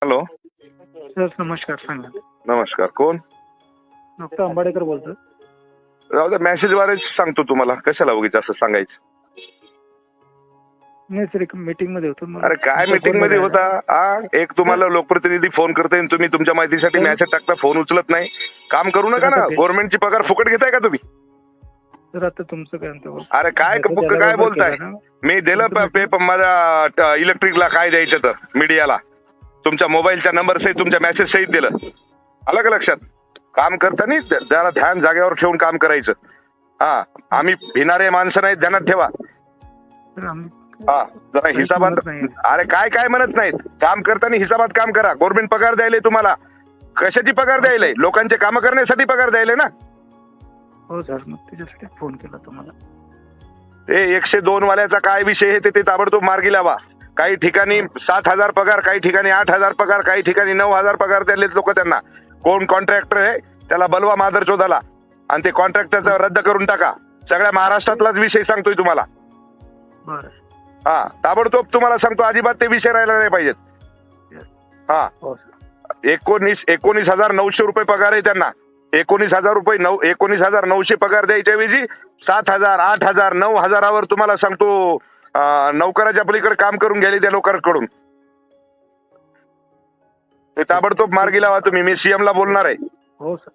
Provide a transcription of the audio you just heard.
Hello. Sir नमस्कार, सांगा. नमस्कार. कोण? डॉक्टर आंबाडेकर बोलतो. राहू दे, मेसेजद्वारे सांगतो तुम्हाला. कशाला उगीच असं सांगायचं? नाही सर, एक मीटिंग मध्ये होतो. अरे काय मीटिंग मध्ये होता? एक तुम्हाला लोकप्रतिनिधी फोन करते आणि तुम्ही तुमच्या माहितीसाठी मेसेज टाकता, फोन उचलत नाही. काम करू नका ना. गव्हर्नमेंटची पगार फुकट घेताय का तुम्ही? सर आता तुमचं काय म्हणतो? अरे काय बोलताय? मी दिलं पेपर माझ्या इलेक्ट्रिकला काय द्यायचं तर मीडियाला तुमच्या मोबाईलच्या नंबर सहित तुमच्या मेसेज सहित दिलं. आलं का लक्षात? काम करताना जरा ध्यान जागेवर ठेवून काम करायचं. हा, आम्ही भिणारे माणसं नाहीत, ध्यानात ठेवा. हा, जरा हिसाबात. अरे काय म्हणत नाहीत. काम करताना हिसाबात काम करा. गव्हर्नमेंट पगार द्यायला तुम्हाला. कशाची पगार द्यायला? लोकांचे काम करण्यासाठी पगार द्यायला ना. हो सर, मग त्याच्यासाठी फोन केला तुम्हाला. ते 102 वाल्याचा काय विषय आहे ते ताबडतोब मार्गी लावा. काही ठिकाणी 7,000 पगार, काही ठिकाणी 8,000 पगार, काही ठिकाणी 9,000 पगार द्यायलेत लोक त्यांना. कोण कॉन्ट्रॅक्टर आहे त्याला बलवा मादरचोदाला आणि ते कॉन्ट्रॅक्टरचा रद्द करून टाका. सगळ्या महाराष्ट्रातलाच विषय सांगतोय तुम्हाला. बरं. हा, ताबडतोब तुम्हाला सांगतो, अजिबात ते विषय राहिला नाही पाहिजेत. हा, 19,900 रुपये पगार आहे त्यांना. 19,900 पगार द्यायच्या ऐवजी 7,000, 8,000, 9,000वर तुम्हाला सांगतो नोकराच्या पलीकडे काम करून घ्यायला त्या लोकांकडून. ते ताबडतोब मार्गी लावा तुम्ही. मी सीएम ला बोलणार आहे. हो सर.